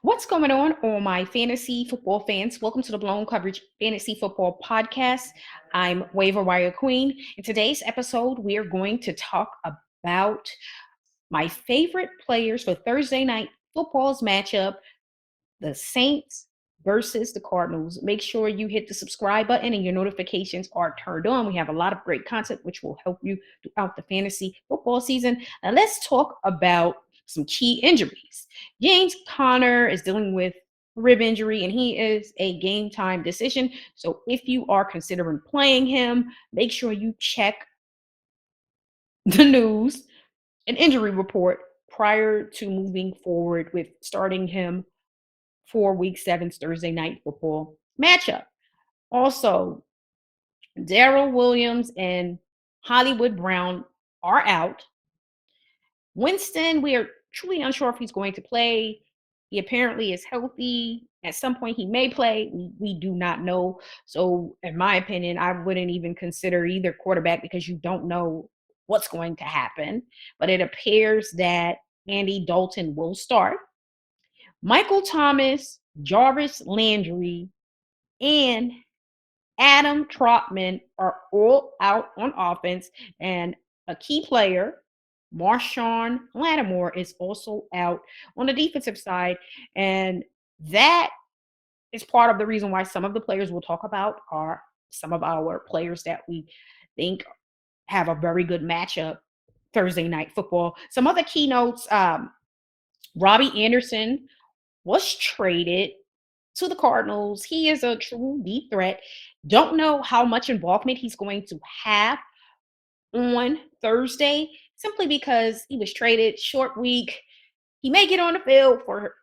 What's going on, all my fantasy football fans? Welcome to the Blown Coverage Fantasy Football Podcast. I'm Waiver Wire Queen. In today's episode, we are going to talk about my favorite players for Thursday night football's matchup, the Saints versus the Cardinals. Make sure you hit the subscribe button and your notifications are turned on. We have a lot of great content which will help you throughout the fantasy football season. Now let's talk about some key injuries. James Conner is dealing with rib injury and he is a game time decision. So if you are considering playing him, make sure you check the news and injury report prior to moving forward with starting him for Week 7's Thursday night football matchup. Also, Daryl Williams and Hollywood Brown are out. Winston, we are truly unsure if he's going to play. He apparently is healthy. At some point, he may play. We do not know. So, in my opinion, I wouldn't even consider either quarterback because you don't know what's going to happen. But it appears that Andy Dalton will start. Michael Thomas, Jarvis Landry, and Adam Trotman are all out on offense, and a key player, Marshawn Lattimore, is also out on the defensive side. And that is part of the reason why some of the players we'll talk about are some of our players that we think have a very good matchup Thursday night football. Some other keynotes, Robbie Anderson was traded to the Cardinals. He is a true deep threat. Don't know how much involvement he's going to have on Thursday simply because he was traded short week. He may get on the field for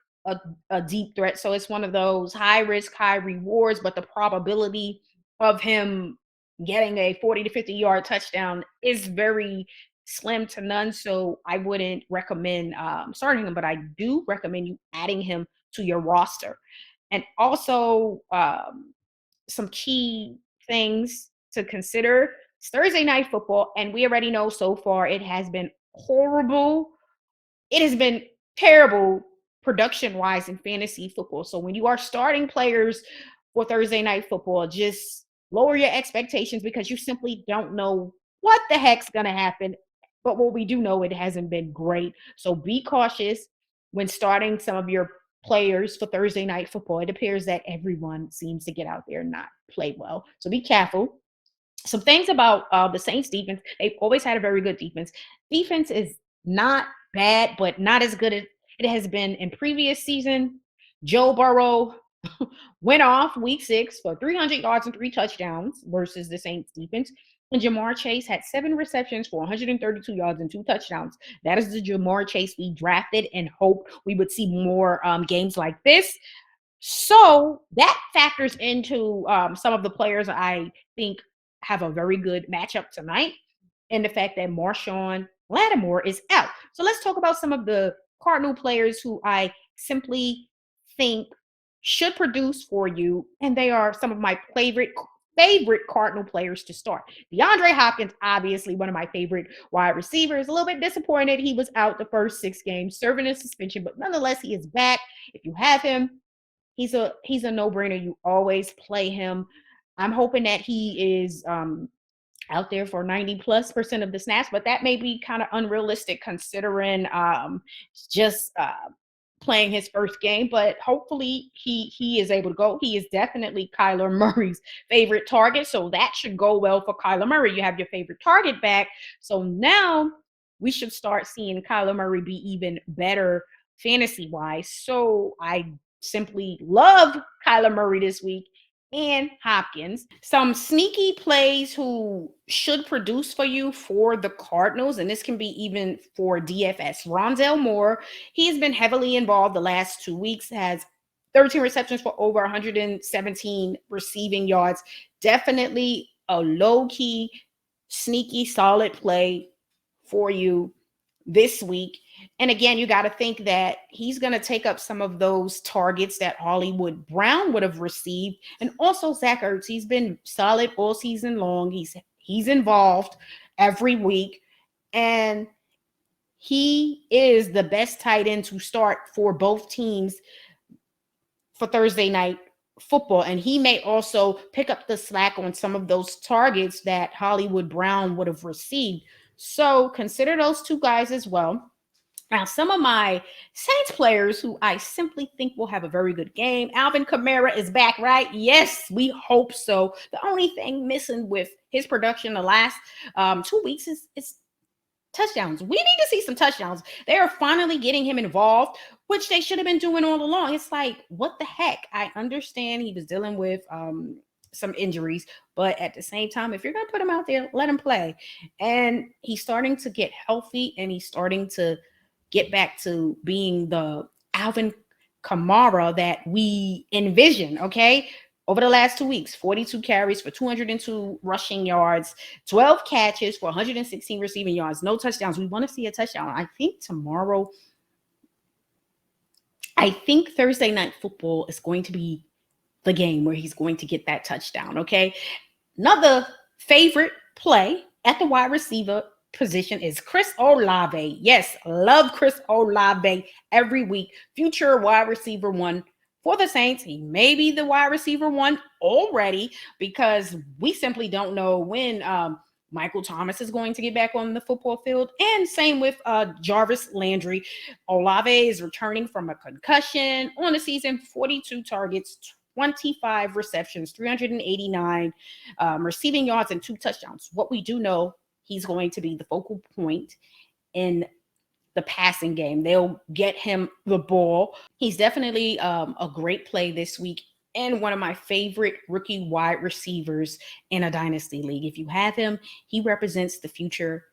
a deep threat. So it's one of those high risk, high rewards, but the probability of him getting a 40 to 50 yard touchdown is very slim to none. So I wouldn't recommend starting him, but I do recommend you adding him to your roster. And also, some key things to consider. It's Thursday night football, and we already know so far it has been horrible. It has been terrible production wise in fantasy football. So when you are starting players for Thursday night football, just lower your expectations because you simply don't know what the heck's going to happen. But what we do know, it hasn't been great. So be cautious when starting some of your players for Thursday night football. It appears that everyone seems to get out there and not play well. So be careful. Some things about the Saints defense. They've always had a very good defense. Defense is not bad, but not as good as it has been in previous season. Joe Burrow went off week 6 for 300 yards and 3 touchdowns versus the Saints defense. And Jamar Chase had 7 receptions for 132 yards and 2 touchdowns. That is the Jamar Chase we drafted and hoped we would see more games like this. So that factors into some of the players I think have a very good matchup tonight, and the fact that Marshawn Lattimore is out. So let's talk about some of the Cardinal players who I simply think should produce for you, and they are some of my favorite Cardinal players to start. DeAndre Hopkins, obviously one of my favorite wide receivers. A little bit disappointed he was out the first 6 games, serving a suspension, but nonetheless he is back. If you have him, he's a no-brainer. You always play him. I'm hoping that he is out there for 90+% of the snaps, but that may be kind of unrealistic considering just playing his first game. But hopefully he is able to go. He is definitely Kyler Murray's favorite target, so that should go well for Kyler Murray. You have your favorite target back, so now we should start seeing Kyler Murray be even better fantasy-wise. So I simply love Kyler Murray this week and Hopkins. Some sneaky plays who should produce for you for the Cardinals, and this can be even for DFS. Rondale Moore, he has been heavily involved the last 2 weeks, has 13 receptions for over 117 receiving yards. Definitely a low-key, sneaky, solid play for you this week. And again, you got to think that he's going to take up some of those targets that Hollywood Brown would have received. And also Zach Ertz, he's been solid all season long. He's involved every week. And he is the best tight end to start for both teams for Thursday night football, and he may also pick up the slack on some of those targets that Hollywood Brown would have received. So consider those two guys as well. Now, some of my Saints players who I simply think will have a very good game. Alvin Kamara is back, right? Yes, we hope so. The only thing missing with his production the last 2 weeks is touchdowns. We need to see some touchdowns. They are finally getting him involved, which they should have been doing all along. It's like, what the heck? I understand he was dealing with some injuries, but at the same time, if you're going to put him out there, let him play. And he's starting to get healthy, and he's starting to get back to being the Alvin Kamara that we envision, okay? Over the last 2 weeks, 42 carries for 202 rushing yards, 12 catches for 116 receiving yards, no touchdowns. We want to see a touchdown. I think Thursday night football is going to be the game where he's going to get that touchdown, okay? Another favorite play at the wide receiver position is Chris Olave. Yes, love Chris Olave every week. Future wide receiver one for the Saints. He may be the wide receiver one already because we simply don't know when Michael Thomas is going to get back on the football field. And same with Jarvis Landry. Olave is returning from a concussion on the season, 42 targets, 25 receptions, 389 receiving yards, and 2 touchdowns. What we do know, he's going to be the focal point in the passing game. They'll get him the ball. He's definitely a great play this week and one of my favorite rookie wide receivers in a dynasty league. If you have him, he represents the future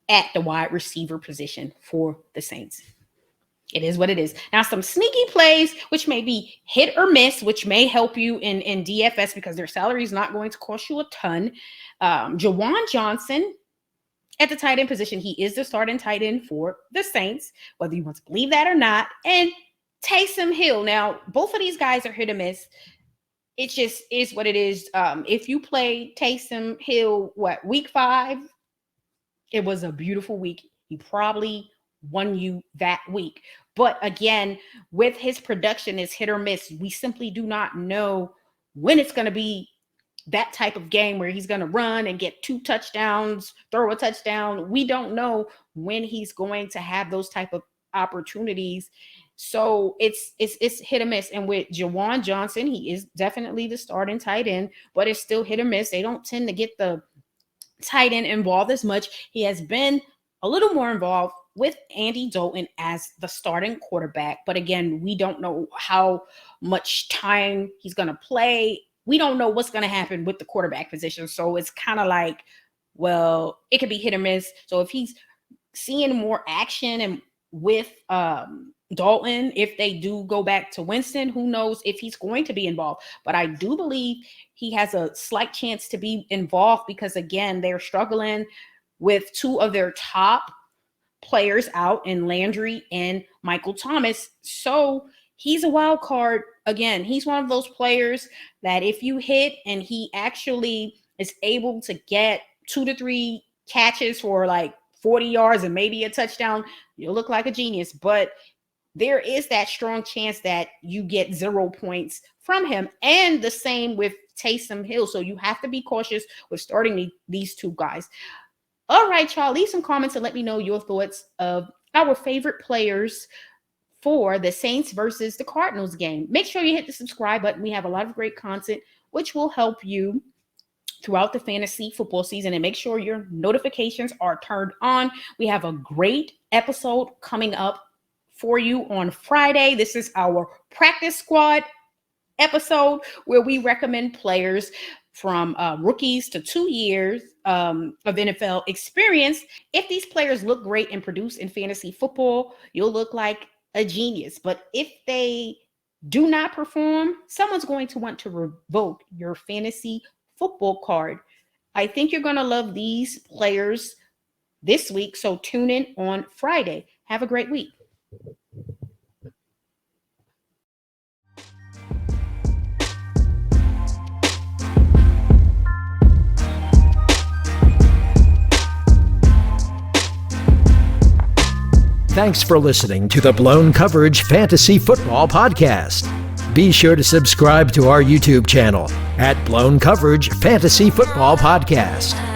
at the wide receiver position for the Saints. It is what it is. Now, some sneaky plays, which may be hit or miss, which may help you in DFS because their salary is not going to cost you a ton. Juwan Johnson at the tight end position. He is the starting tight end for the Saints, whether you want to believe that or not. And Taysom Hill. Now, both of these guys are hit or miss. It just is what it is. If you play Taysom Hill, week 5, it was a beautiful week. He probably won you that week. But again, with his production is hit or miss. We simply do not know when it's going to be that type of game where he's going to run and get 2 touchdowns, throw a touchdown. We don't know when he's going to have those type of opportunities. So it's hit or miss. And with Juwan Johnson, he is definitely the starting tight end, but it's still hit or miss. They don't tend to get the tight end involved as much. He has been a little more involved with Andy Dalton as the starting quarterback. But again, we don't know how much time he's going to play. We don't know what's going to happen with the quarterback position. So it's kind of like, well, it could be hit or miss. So if he's seeing more action and with Dalton, if they do go back to Winston, who knows if he's going to be involved. But I do believe he has a slight chance to be involved because, again, they're struggling with 2 of their top players out in Landry and Michael Thomas. So he's a wild card. Again, he's one of those players that if you hit and he actually is able to get 2 to 3 catches for like 40 yards and maybe a touchdown, you'll look like a genius. But there is that strong chance that you get 0 points from him. And the same with Taysom Hill. So you have to be cautious with starting these 2 guys. All right, y'all, leave some comments and let me know your thoughts of our favorite players for the Saints versus the Cardinals game. Make sure you hit the subscribe button. We have a lot of great content, which will help you throughout the fantasy football season. And make sure your notifications are turned on. We have a great episode coming up for you on Friday. This is our practice squad episode where we recommend players from rookies to 2 years of NFL experience. If these players look great and produce in fantasy football, you'll look like a genius. But if they do not perform, someone's going to want to revoke your fantasy football card. I think you're going to love these players this week. So tune in on Friday. Have a great week. Thanks for listening to the Blown Coverage Fantasy Football Podcast. Be sure to subscribe to our YouTube channel at Blown Coverage Fantasy Football Podcast.